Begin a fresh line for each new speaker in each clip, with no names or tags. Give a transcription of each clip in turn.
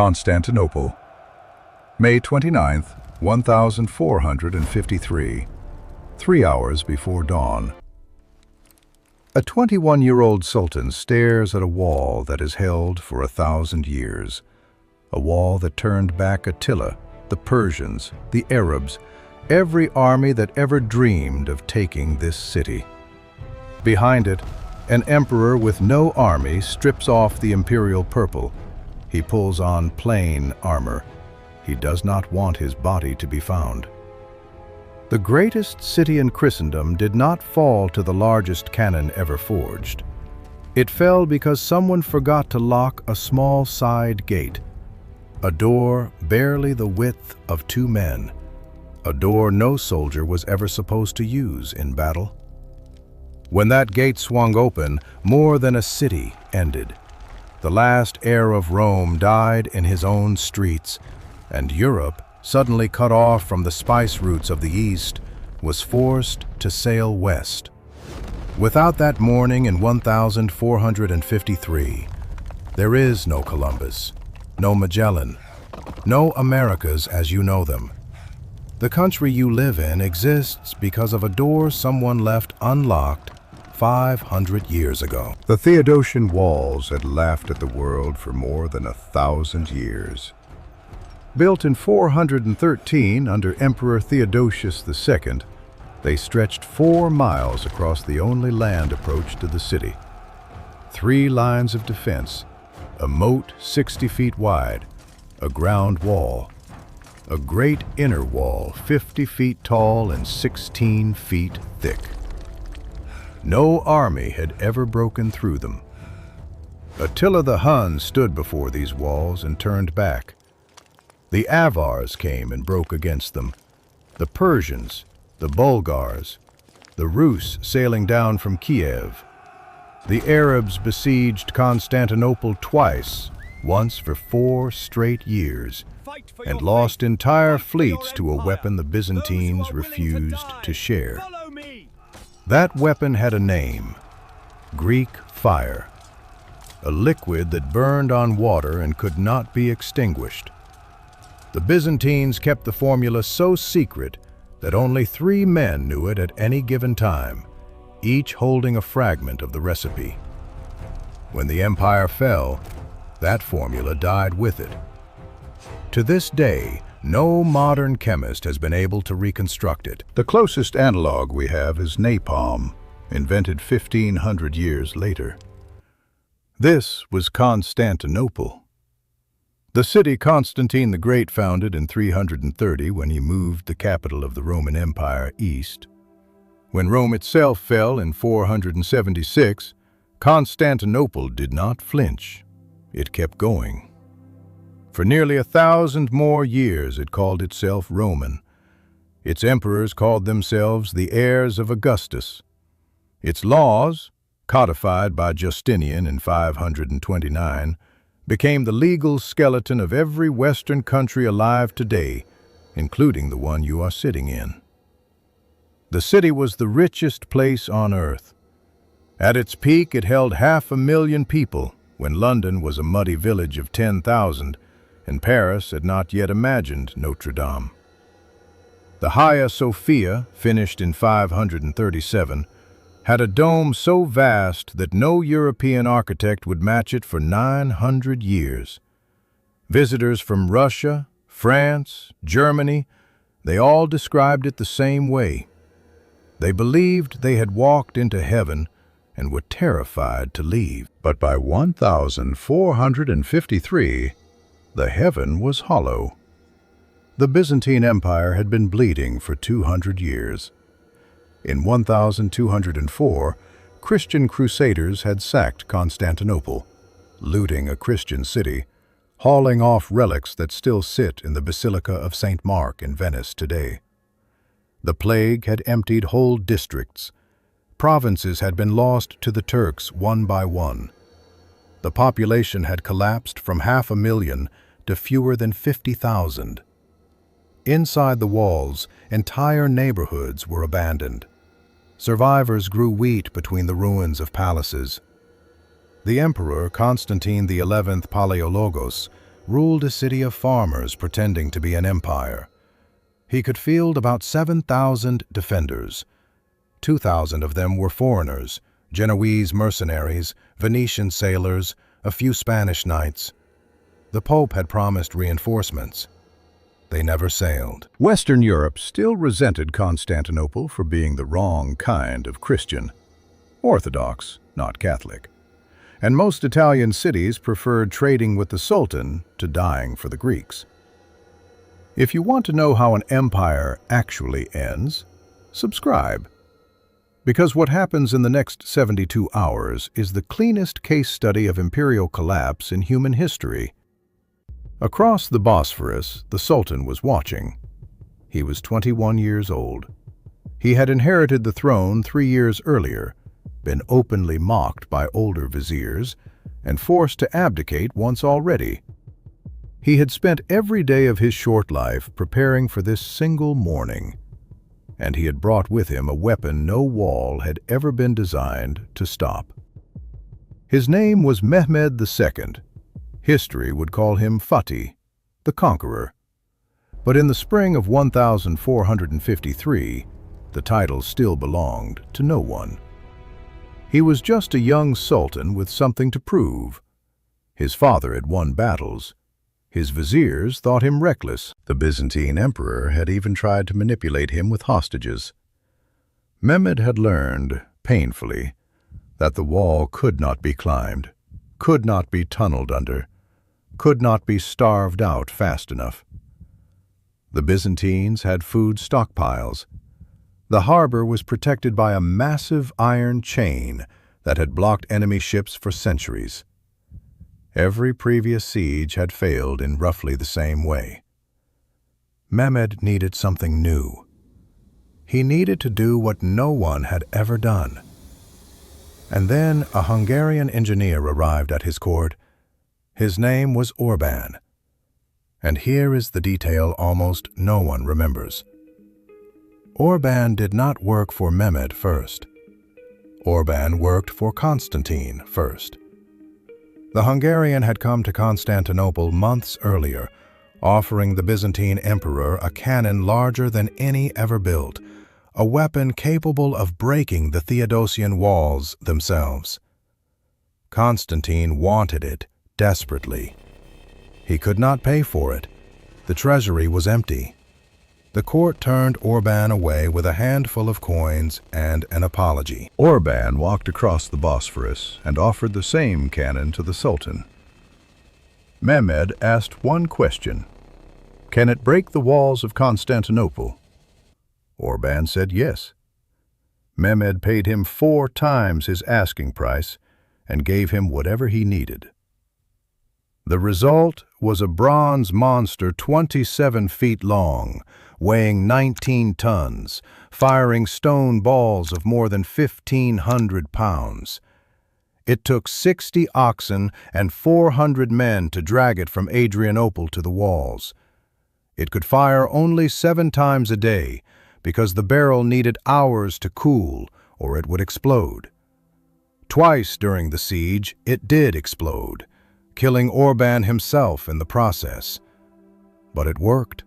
Constantinople, May 29, 1453, 3 hours before dawn. A 21-year-old sultan stares at a wall that is held for 1,000 years, a wall that turned back Attila, the Persians, the Arabs, every army that ever dreamed of taking this city. Behind it, an emperor with no army strips off the imperial purple. He pulls on plain armor. He does not want his body to be found. The greatest city in Christendom did not fall to the largest cannon ever forged. It fell because someone forgot to lock a small side gate, a door barely the width of 2 men, a door no soldier was ever supposed to use in battle. When that gate swung open, more than a city ended. The last heir of Rome died in his own streets, and Europe, suddenly cut off from the spice routes of the East, was forced to sail west. Without that morning in 1453, there is no Columbus, no Magellan, no Americas as you know them. The country you live in exists because of a door someone left unlocked 500 years ago. The Theodosian Walls had laughed at the world for more than 1,000 years. Built in 413 under Emperor Theodosius II, they stretched 4 miles across the only land approach to the city. 3 lines of defense, a moat 60 feet wide, a ground wall, a great inner wall 50 feet tall and 16 feet thick. No army had ever broken through them. Attila the Hun stood before these walls and turned back. The Avars came and broke against them. The Persians, the Bulgars, the Rus sailing down from Kiev. The Arabs besieged Constantinople twice, once for 4 straight years, and lost entire fleets to a weapon the Byzantines refused to share. That weapon had a name: Greek fire, a liquid that burned on water and could not be extinguished. The Byzantines kept the formula so secret that only 3 men knew it at any given time, each holding a fragment of the recipe. When the empire fell, that formula died with it. To this day, no modern chemist has been able to reconstruct it. The closest analog we have is napalm, invented 1,500 years later. This was Constantinople. The city Constantine the Great founded in 330 when he moved the capital of the Roman Empire east. When Rome itself fell in 476, Constantinople did not flinch. It kept going. For nearly 1,000 more years it called itself Roman. Its emperors called themselves the heirs of Augustus. Its laws, codified by Justinian in 529, became the legal skeleton of every Western country alive today, including the one you are sitting in. The city was the richest place on earth. At its peak, it held 500,000 people, when London was a muddy village of 10,000, and Paris had not yet imagined Notre Dame. The Hagia Sophia, finished in 537, had a dome so vast that no European architect would match it for 900 years. Visitors from Russia, France, Germany, they all described it the same way. They believed they had walked into heaven and were terrified to leave. But by 1453, the heaven was hollow. The Byzantine Empire had been bleeding for 200 years. In 1204, Christian crusaders had sacked Constantinople, looting a Christian city, hauling off relics that still sit in the Basilica of St. Mark in Venice today. The plague had emptied whole districts. Provinces had been lost to the Turks one by one. The population had collapsed from 500,000 to fewer than 50,000. Inside the walls, entire neighborhoods were abandoned. Survivors grew wheat between the ruins of palaces. The emperor, Constantine XI Palaiologos, ruled a city of farmers pretending to be an empire. He could field about 7,000 defenders. 2,000 of them were foreigners, Genoese mercenaries, Venetian sailors, a few Spanish knights. The Pope had promised reinforcements. They never sailed.
Western Europe still resented Constantinople for being the wrong kind of Christian. Orthodox, not Catholic. And most Italian cities preferred trading with the Sultan to dying for the Greeks. If you want to know how an empire actually ends, subscribe. Because what happens in the next 72 hours is the cleanest case study of imperial collapse in human history. Across the Bosphorus, the Sultan was watching. He was 21 years old. He had inherited the throne 3 years earlier, been openly mocked by older viziers, and forced to abdicate once already. He had spent every day of his short life preparing for this single morning, and he had brought with him a weapon no wall had ever been designed to stop. His name was Mehmed II. History would call him Fatih, the Conqueror. But in the spring of 1453, the title still belonged to no one. He was just a young sultan with something to prove. His father had won battles. His viziers thought him reckless. The Byzantine emperor had even tried to manipulate him with hostages. Mehmed had learned, painfully, that the wall could not be climbed, could not be tunneled under, could not be starved out fast enough. The Byzantines had food stockpiles. The harbor was protected by a massive iron chain that had blocked enemy ships for centuries. Every previous siege had failed in roughly the same way. Mehmed needed something new. He needed to do what no one had ever done. And then a Hungarian engineer arrived at his court. His name was Orban. And here is the detail almost no one remembers. Orban did not work for Mehmed first. Orban worked for Constantine first. The Hungarian had come to Constantinople months earlier, offering the Byzantine emperor a cannon larger than any ever built, a weapon capable of breaking the Theodosian Walls themselves. Constantine wanted it desperately. He could not pay for it. The treasury was empty. The court turned Orban away with a handful of coins and an apology. Orban walked across the Bosphorus and offered the same cannon to the Sultan. Mehmed asked one question: "Can it break the walls of Constantinople?" Orban said yes. Mehmed paid him 4 times his asking price and gave him whatever he needed. The result was a bronze monster 27 feet long, weighing 19 tons, firing stone balls of more than 1,500 pounds. It took 60 oxen and 400 men to drag it from Adrianople to the walls. It could fire only 7 times a day because the barrel needed hours to cool or it would explode. Twice during the siege, it did explode, killing Orban himself in the process. But it worked.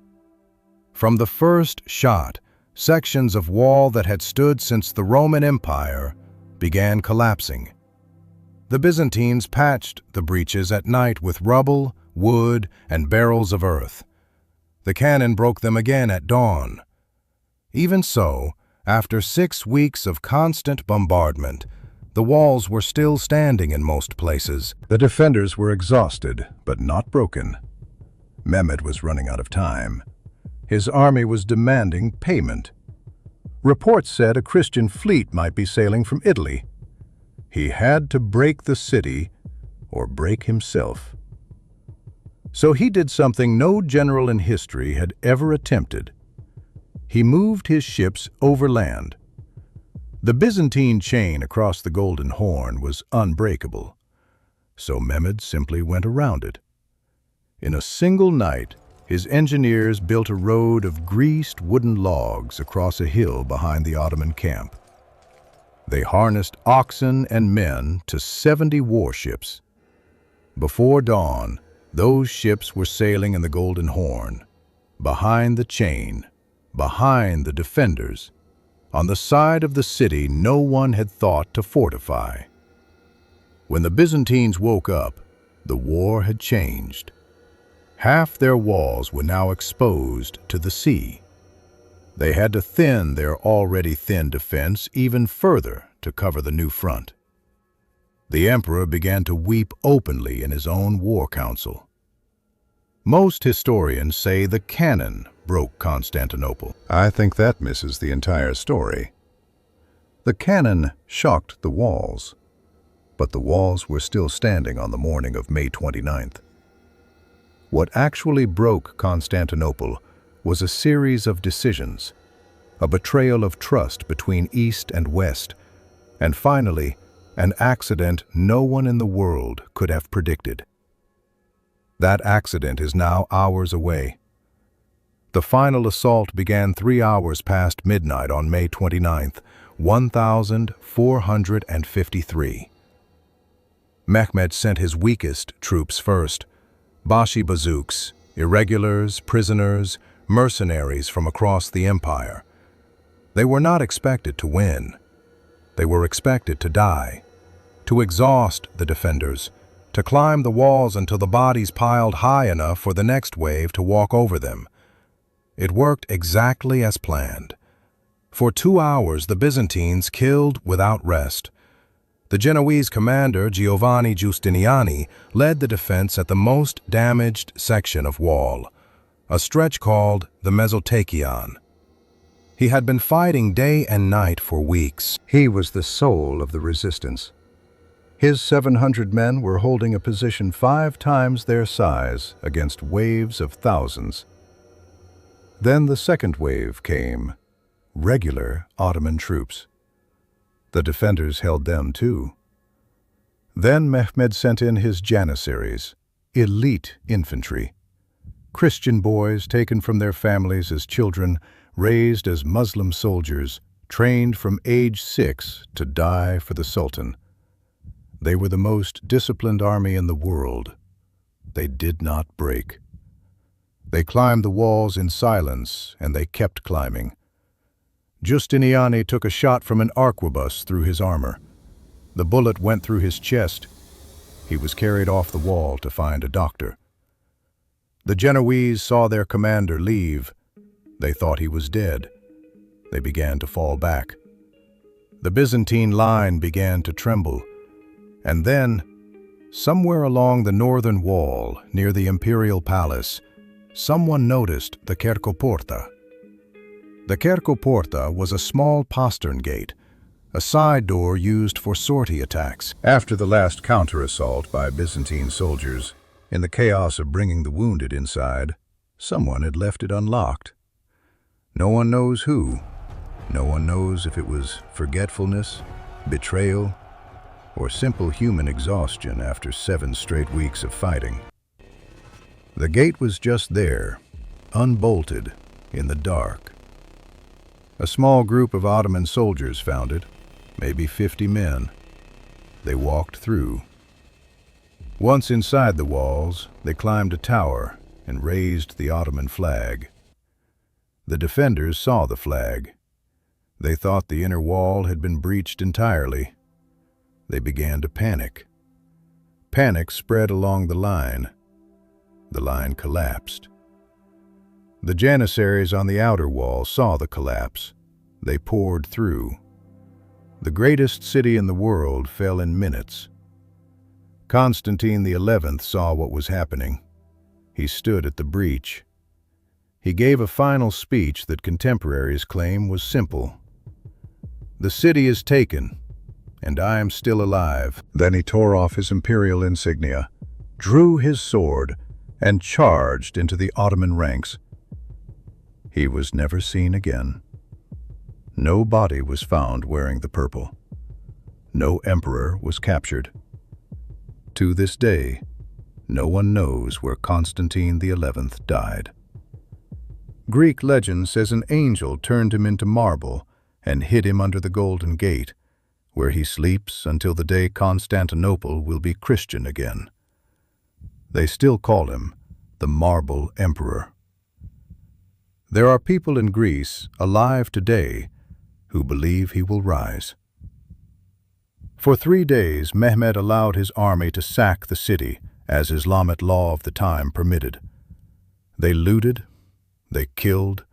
From the first shot, sections of wall that had stood since the Roman Empire began collapsing. The Byzantines patched the breaches at night with rubble, wood, and barrels of earth. The cannon broke them again at dawn. Even so, after 6 weeks of constant bombardment, the walls were still standing in most places. The defenders were exhausted, but not broken. Mehmed was running out of time. His army was demanding payment. Reports said a Christian fleet might be sailing from Italy. He had to break the city or break himself. So he did something no general in history had ever attempted. He moved his ships overland. The Byzantine chain across the Golden Horn was unbreakable, so Mehmed simply went around it. In a single night, his engineers built a road of greased wooden logs across a hill behind the Ottoman camp. They harnessed oxen and men to 70 warships. Before dawn, Those ships were sailing in the Golden Horn, behind the chain, behind the defenders, on the side of the city no one had thought to fortify. When the Byzantines woke up, the war had changed. Half their walls were now exposed to the sea. They had to thin their already thin defense even further to cover the new front. The emperor began to weep openly in his own war council. Most historians say the cannon broke Constantinople. I think that misses the entire story. The cannon shocked the walls, but the walls were still standing on the morning of May 29th. What actually broke Constantinople was a series of decisions, a betrayal of trust between East and West, and finally, an accident no one in the world could have predicted. That accident is now hours away. The final assault began 3 hours past midnight on May 29th, 1453. Mehmed sent his weakest troops first, Bashi bazouks, irregulars, prisoners, mercenaries from across the empire. They were not expected to win. They were expected to die, to exhaust the defenders, to climb the walls until the bodies piled high enough for the next wave to walk over them. It worked exactly as planned. For 2 hours, the Byzantines killed without rest. The Genoese commander, Giovanni Giustiniani, led the defense at the most damaged section of wall, a stretch called the Mesotachion. He had been fighting day and night for weeks. He was the soul of the resistance. His 700 men were holding a position 5 times their size against waves of thousands. Then the second wave came, regular Ottoman troops. The defenders held them too. Then Mehmed sent in his janissaries, elite infantry. Christian boys taken from their families as children, raised as Muslim soldiers, trained from age 6 to die for the Sultan. They were the most disciplined army in the world. They did not break. They climbed the walls in silence, and they kept climbing. Giustiniani took a shot from an arquebus through his armor. The bullet went through his chest. He was carried off the wall to find a doctor. The Genoese saw their commander leave. They thought he was dead. They began to fall back. The Byzantine line began to tremble. And then, somewhere along the northern wall, near the imperial palace, someone noticed the Cercoporta. The Cercoporta was a small postern gate, a side door used for sortie attacks. After the last counter-assault by Byzantine soldiers, in the chaos of bringing the wounded inside, someone had left it unlocked. No one knows who. No one knows if it was forgetfulness, betrayal, or simple human exhaustion after 7 straight weeks of fighting. The gate was just there, unbolted, in the dark. A small group of Ottoman soldiers found it, maybe 50 men. They walked through. Once inside the walls, they climbed a tower and raised the Ottoman flag. The defenders saw the flag. They thought the inner wall had been breached entirely. They began to panic. Panic spread along the line. The line collapsed. The janissaries on the outer wall saw the collapse. They poured through. The greatest city in the world fell in minutes. Constantine XI saw what was happening. He stood at the breach. He gave a final speech that contemporaries claim was simple. "The city is taken, and I am still alive." Then he tore off his imperial insignia, drew his sword, and charged into the Ottoman ranks. He was never seen again. No body was found wearing the purple. No emperor was captured. To this day, no one knows where Constantine XI died. Greek legend says an angel turned him into marble and hid him under the Golden Gate, where he sleeps until the day Constantinople will be Christian again. They still call him the Marble Emperor. There are people in Greece alive today who believe he will rise. For 3 days, Mehmed allowed his army to sack the city as Islamic law of the time permitted. They looted, they killed,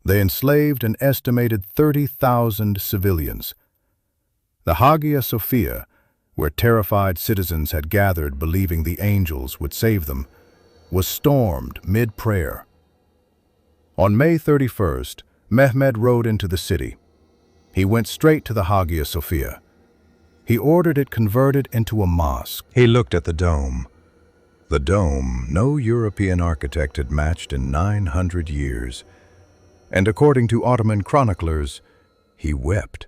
they enslaved an estimated 30,000 civilians. The Hagia Sophia, where terrified citizens had gathered believing the angels would save them, was stormed mid-prayer. On May 31st, Mehmed rode into the city. He went straight to the Hagia Sophia. He ordered it converted into a mosque. He looked at the dome. The dome no European architect had matched in 900 years. And according to Ottoman chroniclers, he wept.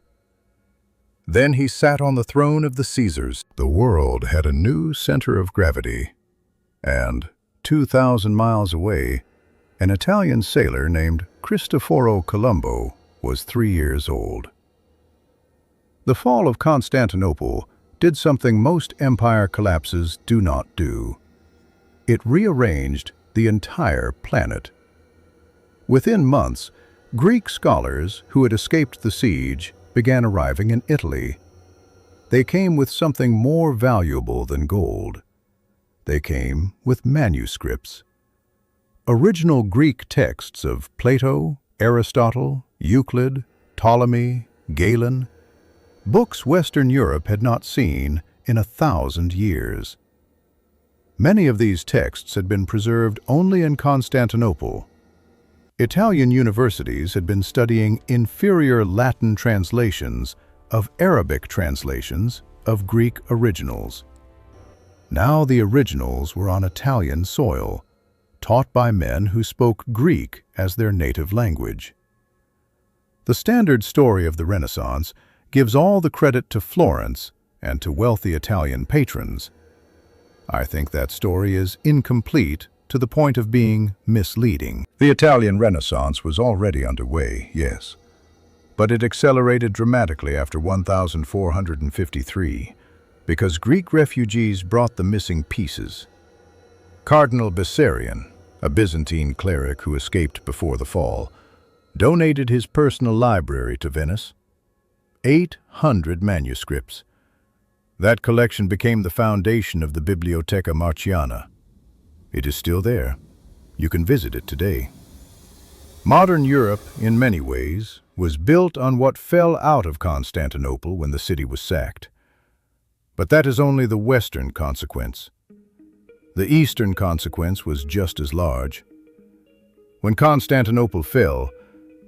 Then he sat on the throne of the Caesars. The world had a new center of gravity. And 2,000 miles away, an Italian sailor named Cristoforo Colombo was 3 years old. The fall of Constantinople did something most empire collapses do not do. It rearranged the entire planet. Within months, Greek scholars who had escaped the siege began arriving in Italy. They came with something more valuable than gold. They came with manuscripts. Original Greek texts of Plato, Aristotle, Euclid, Ptolemy, Galen, books Western Europe had not seen in 1,000 years. Many of these texts had been preserved only in Constantinople. Italian universities had been studying inferior Latin translations of Arabic translations of Greek originals. Now the originals were on Italian soil, taught by men who spoke Greek as their native language. The standard story of the Renaissance gives all the credit to Florence and to wealthy Italian patrons. I think that story is incomplete to the point of being misleading. The Italian Renaissance was already underway, yes, but it accelerated dramatically after 1453 because Greek refugees brought the missing pieces. Cardinal Bessarion, a Byzantine cleric who escaped before the fall, donated his personal library to Venice. 800 manuscripts. That collection became the foundation of the Biblioteca Marciana. It is still there. You can visit it today. Modern Europe, in many ways, was built on what fell out of Constantinople when the city was sacked. But that is only the Western consequence. The Eastern consequence was just as large. When Constantinople fell,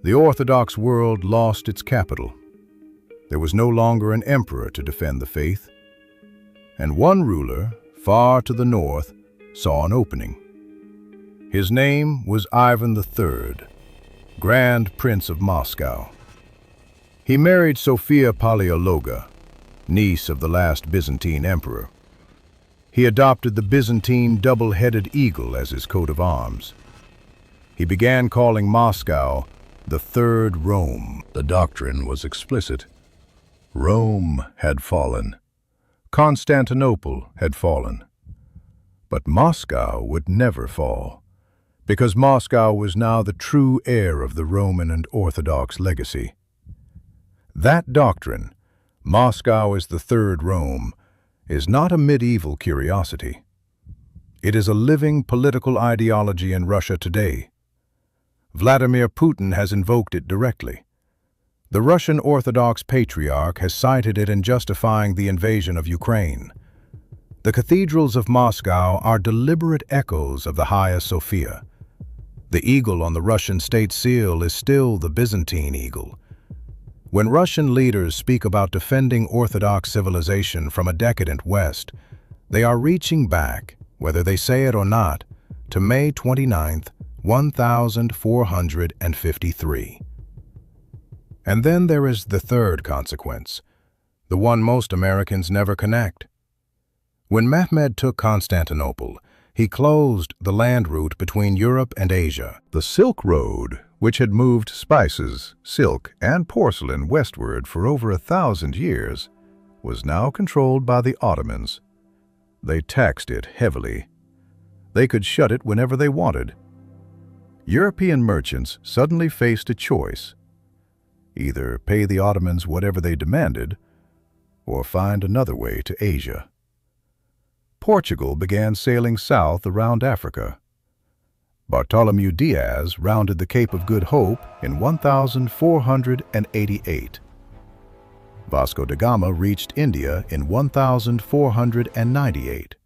the Orthodox world lost its capital. There was no longer an emperor to defend the faith. And one ruler, far to the north, saw an opening. His name was Ivan III, Grand Prince of Moscow. He married Sophia Paleologa, niece of the last Byzantine emperor. He adopted the Byzantine double-headed eagle as his coat of arms. He began calling Moscow the Third Rome. The doctrine was explicit. Rome had fallen. Constantinople had fallen. But Moscow would never fall, because Moscow was now the true heir of the Roman and Orthodox legacy. That doctrine, Moscow is the Third Rome, is not a medieval curiosity. It is a living political ideology in Russia today. Vladimir Putin has invoked it directly. The Russian Orthodox Patriarch has cited it in justifying the invasion of Ukraine. The cathedrals of Moscow are deliberate echoes of the Hagia Sophia. The eagle on the Russian state seal is still the Byzantine eagle. When Russian leaders speak about defending Orthodox civilization from a decadent West, they are reaching back, whether they say it or not, to May 29th, 1453. And then there is the third consequence, the one most Americans never connect. When Mehmed took Constantinople, he closed the land route between Europe and Asia. The Silk Road, which had moved spices, silk, and porcelain westward for over 1,000 years, was now controlled by the Ottomans. They taxed it heavily. They could shut it whenever they wanted. European merchants suddenly faced a choice: either pay the Ottomans whatever they demanded, or find another way to Asia. Portugal began sailing south around Africa. Bartholomew Diaz rounded the Cape of Good Hope in 1488. Vasco da Gama reached India in 1498.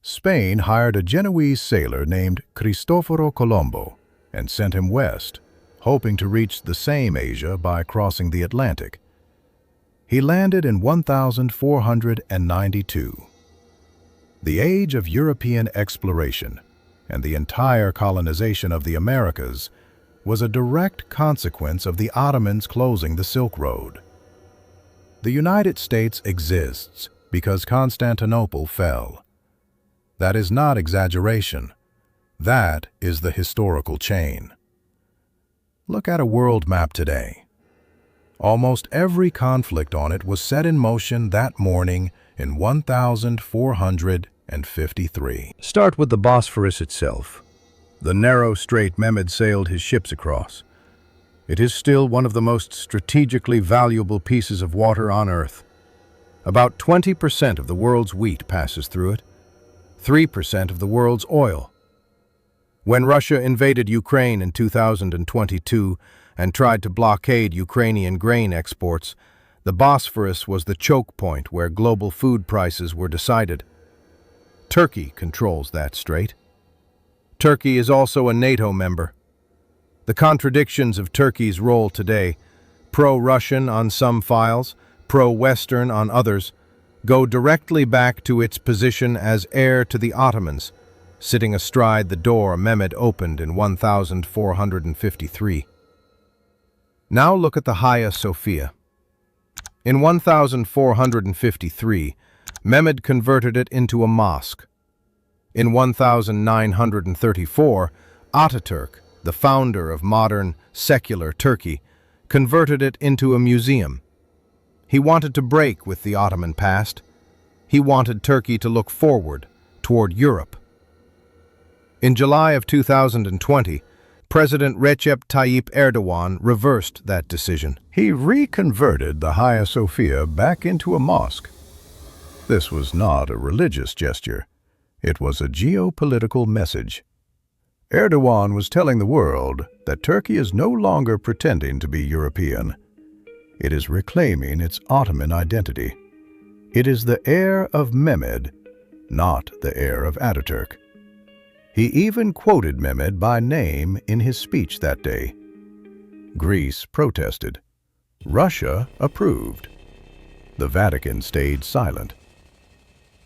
Spain hired a Genoese sailor named Cristoforo Colombo and sent him west, hoping to reach the same Asia by crossing the Atlantic. He landed in 1492. The age of European exploration and the entire colonization of the Americas was a direct consequence of the Ottomans closing the Silk Road. The United States exists because Constantinople fell. That is not exaggeration. That is the historical chain. Look at a world map today. Almost every conflict on it was set in motion that morning in 1453.
Start with the Bosphorus itself, the narrow strait Mehmed sailed his ships across. It is still one of the most strategically valuable pieces of water on Earth. About 20% of the world's wheat passes through it, 3% of the world's oil. When Russia invaded Ukraine in 2022 and tried to blockade Ukrainian grain exports, the Bosphorus was the choke point where global food prices were decided. Turkey controls that strait. Turkey is also a NATO member. The contradictions of Turkey's role today, pro-Russian on some files, pro-Western on others, go directly back to its position as heir to the Ottomans, sitting astride the door Mehmed opened in 1453. Now look at the Hagia Sophia. In 1453, Mehmed converted it into a mosque. In 1934, Ataturk, the founder of modern, secular Turkey, converted it into a museum. He wanted to break with the Ottoman past. He wanted Turkey to look forward, toward Europe. In July of 2020, President Recep Tayyip Erdogan reversed that decision.
He reconverted the Hagia Sophia back into a mosque. This was not a religious gesture. It was a geopolitical message. Erdogan was telling the world that Turkey is no longer pretending to be European. It is reclaiming its Ottoman identity. It is the heir of Mehmed, not the heir of Ataturk. He even quoted Mehmed by name in his speech that day. Greece protested. Russia approved. The Vatican stayed silent.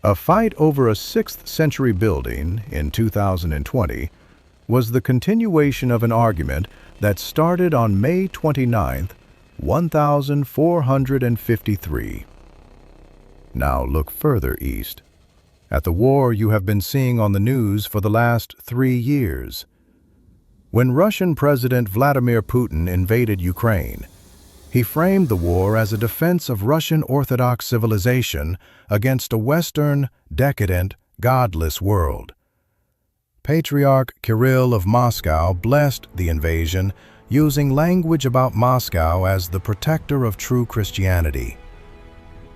A fight over a 6th century building in 2020 was the continuation of an argument that started on May 29, 1453. Now look further east, at the war you have been seeing on the news for the last 3 years. When Russian President Vladimir Putin invaded Ukraine, he framed the war as a defense of Russian Orthodox civilization against a Western, decadent, godless world. Patriarch Kirill of Moscow blessed the invasion, using language about Moscow as the protector of true Christianity.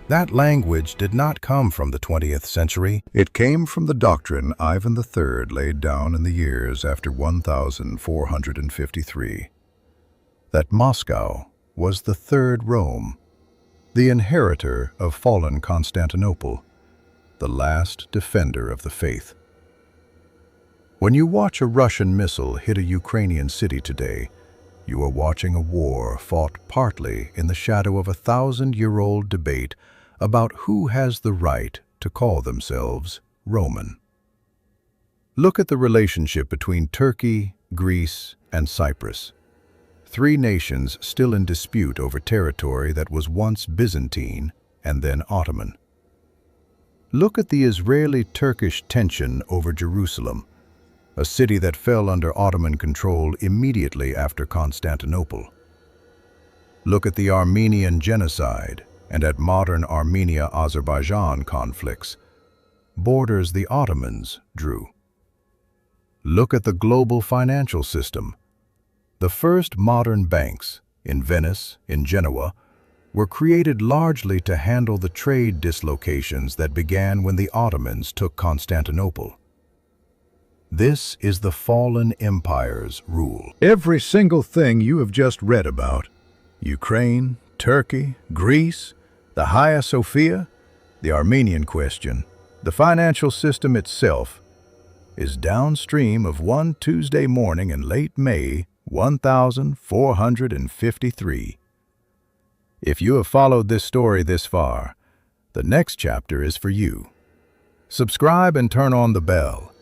That language did not come from the 20th century. It came from the doctrine Ivan III laid down in the years after 1453. That Moscow was the third Rome, the inheritor of fallen Constantinople, the last defender of the faith. When you watch a Russian missile hit a Ukrainian city today, you are watching a war fought partly in the shadow of a 1,000-year-old debate about who has the right to call themselves Roman. Look at the relationship between Turkey, Greece, and Cyprus. 3 nations still in dispute over territory that was once Byzantine and then Ottoman. Look at the Israeli-Turkish tension over Jerusalem, a city that fell under Ottoman control immediately after Constantinople. Look at the Armenian genocide and at modern Armenia-Azerbaijan conflicts, borders the Ottomans drew. Look at the global financial system. The first modern banks, in Venice, in Genoa, were created largely to handle the trade dislocations that began when the Ottomans took Constantinople. This is the fallen empire's rule. Every single thing you have just read about, Ukraine, Turkey, Greece, the Hagia Sophia, the Armenian question, the financial system itself, is downstream of one Tuesday morning in late May 1453. If you have followed this story this far, the next chapter is for you. Subscribe and turn on the bell.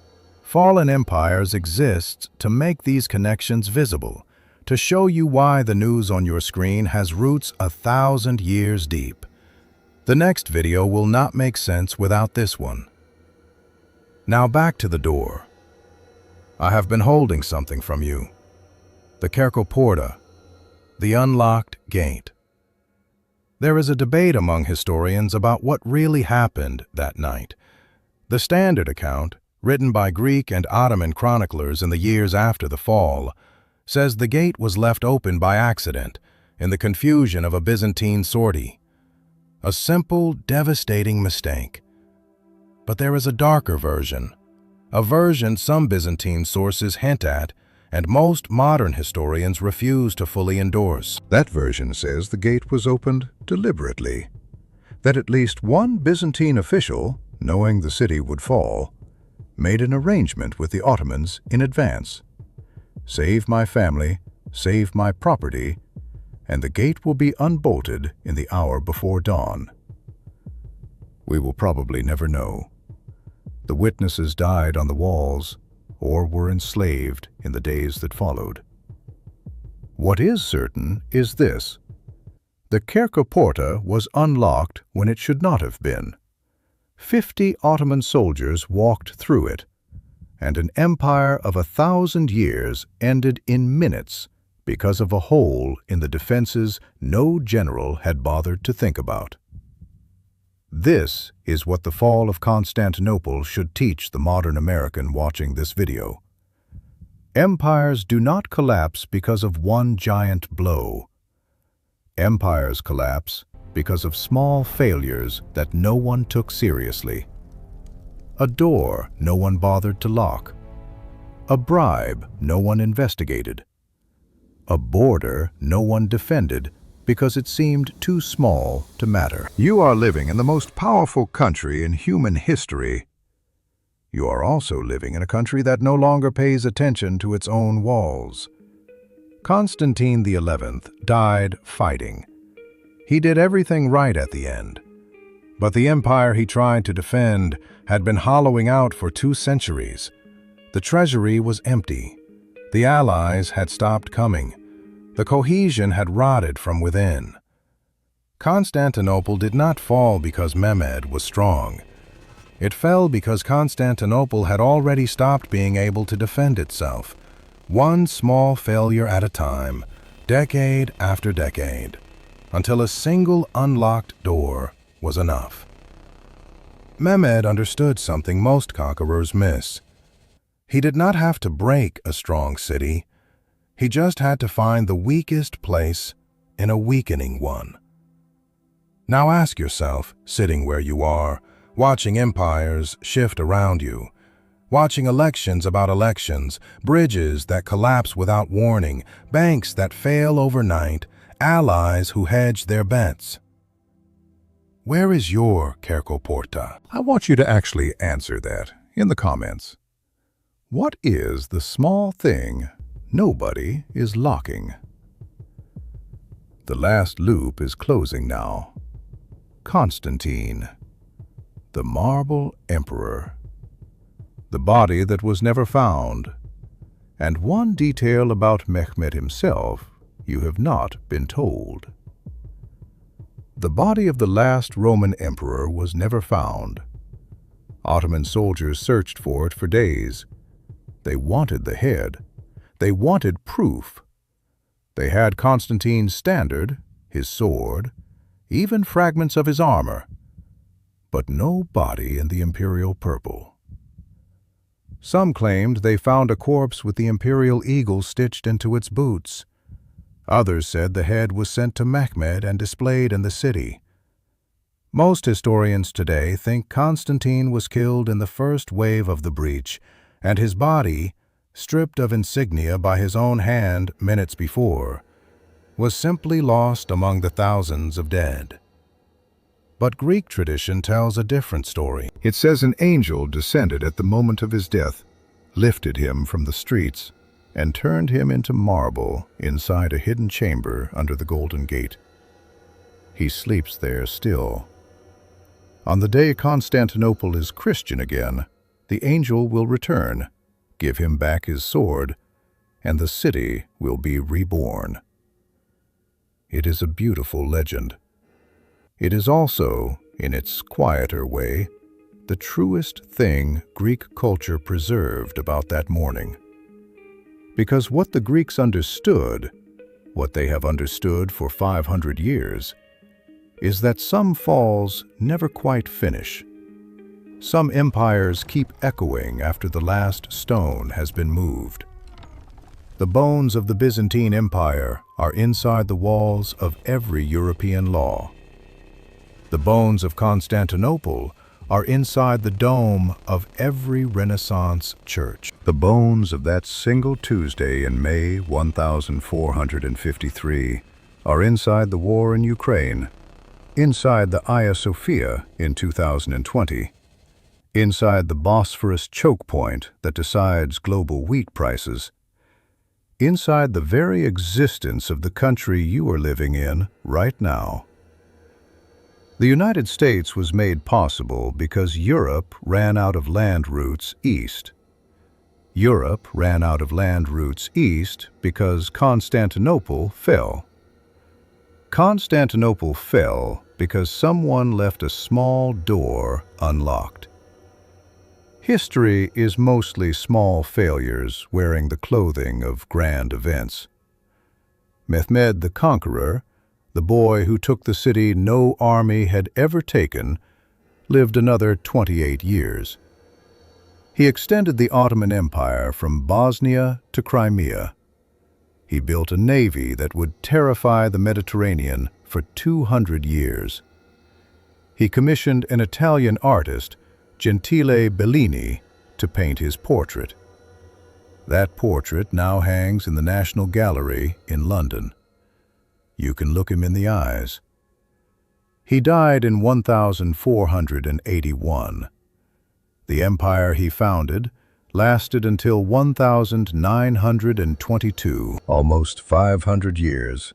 Fallen empires exist to make these connections visible, to show you why the news on your screen has roots 1,000 years deep. The next video will not make sense without this one. Now back to the door. I have been holding something from you. The Cercoporta, the unlocked gate. There is a debate among historians about what really happened that night. The standard account, written by Greek and Ottoman chroniclers in the years after the fall, says the gate was left open by accident in the confusion of a Byzantine sortie. A simple, devastating mistake. But there is a darker version, a version some Byzantine sources hint at and most modern historians refuse to fully endorse.
That version says the gate was opened deliberately, that at least one Byzantine official, knowing the city would fall, made an arrangement with the Ottomans in advance. Save my family, save my property, and the gate will be unbolted in the hour before dawn. We will probably never know. The witnesses died on the walls or were enslaved in the days that followed. What is certain is this. The Cercoporta was unlocked when it should not have been. 50 Ottoman soldiers walked through it, and an empire of 1,000 years ended in minutes because of a hole in the defenses no general had bothered to think about. This is what the fall of Constantinople should teach the modern American watching this video. Empires do not collapse because of one giant blow. Empires collapse because of small failures that no one took seriously. A door no one bothered to lock. A bribe no one investigated. A border no one defended because it seemed too small to matter. You are living in the most powerful country in human history. You are also living in a country that no longer pays attention to its own walls. Constantine XI died fighting. He did everything right at the end. But the empire he tried to defend had been hollowing out for 2 centuries. The treasury was empty. The allies had stopped coming. The cohesion had rotted from within. Constantinople did not fall because Mehmed was strong. It fell because Constantinople had already stopped being able to defend itself, one small failure at a time, decade after decade, until a single unlocked door was enough. Mehmed understood something most conquerors miss. He did not have to break a strong city. He just had to find the weakest place in a weakening one. Now ask yourself, sitting where you are, watching empires shift around you, watching elections about elections, bridges that collapse without warning, banks that fail overnight, allies who hedge their bets. Where is your Cercoporta? I want you to actually answer that in the comments. What is the small thing nobody is locking? The last loop is closing now. Constantine, the marble emperor, the body that was never found, and one detail about Mehmed himself you have not been told. The body of the last Roman emperor was never found. Ottoman soldiers searched for it for days. They wanted the head. They wanted proof. They had Constantine's standard, his sword, even fragments of his armor, but no body in the imperial purple.
Some claimed they found a corpse with the imperial eagle stitched into its boots. Others said the head was sent to Mehmed and displayed in the city. Most historians today think Constantine was killed in the first wave of the breach, and his body, stripped of insignia by his own hand minutes before, was simply lost among the thousands of dead. But Greek tradition tells a different story. It says an angel descended at the moment of his death, lifted him from the streets, and turned him into marble inside a hidden chamber under the Golden Gate. He sleeps there still. On the day Constantinople is Christian again, the angel will return, give him back his sword, and the city will be reborn. It is a beautiful legend. It is also, in its quieter way, the truest thing Greek culture preserved about that morning. Because what the Greeks understood, what they have understood for 500 years, is that some falls never quite finish. Some empires keep echoing after the last stone has been moved. The bones of the Byzantine Empire are inside the walls of every European law. The bones of Constantinople are inside the dome of every Renaissance church. The bones of that single Tuesday in May 1453 are inside the war in Ukraine, inside the Hagia Sophia in 2020, inside the Bosphorus choke point that decides global wheat prices, inside the very existence of the country you are living in right now. The United States was made possible because Europe ran out of land routes east. Europe ran out of land routes east because Constantinople fell. Constantinople fell because someone left a small door unlocked. History is mostly small failures wearing the clothing of grand events. Mehmed the Conqueror, the boy who took the city no army had ever taken, lived another 28 years. He extended the Ottoman Empire from Bosnia to Crimea. He built a navy that would terrify the Mediterranean for 200 years. He commissioned an Italian artist, Gentile Bellini, to paint his portrait. That portrait now hangs in the National Gallery in London. You can look him in the eyes. He died in 1481. The empire he founded lasted until 1922, almost 500 years.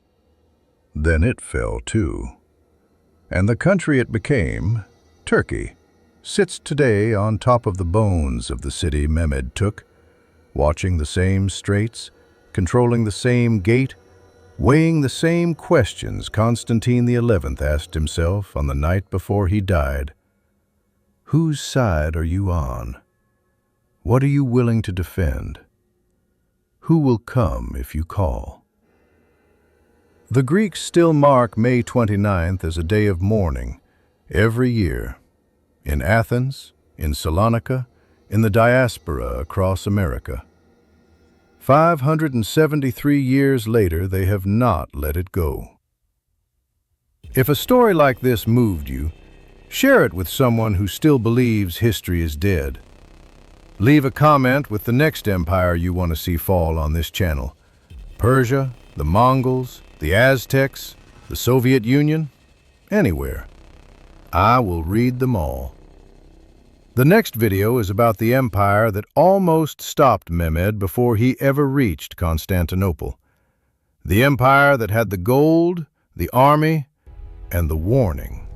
Then it fell too. And the country it became, Turkey, sits today on top of the bones of the city Mehmed took, watching the same straits, controlling the same gate, weighing the same questions Constantine XI asked himself on the night before he died. Whose side are you on? What are you willing to defend? Who will come if you call? The Greeks still mark May 29th as a day of mourning every year. In Athens, in Salonika, in the diaspora across America. 573 years later, they have not let it go. If a story like this moved you, share it with someone who still believes history is dead. Leave a comment with the next empire you want to see fall on this channel. Persia, the Mongols, the Aztecs, the Soviet Union, anywhere. I will read them all. The next video is about the empire that almost stopped Mehmed before he ever reached Constantinople. The empire that had the gold, the army, and the warning,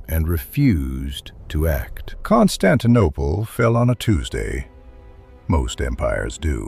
and refused to act. Constantinople fell on a Tuesday. Most empires do.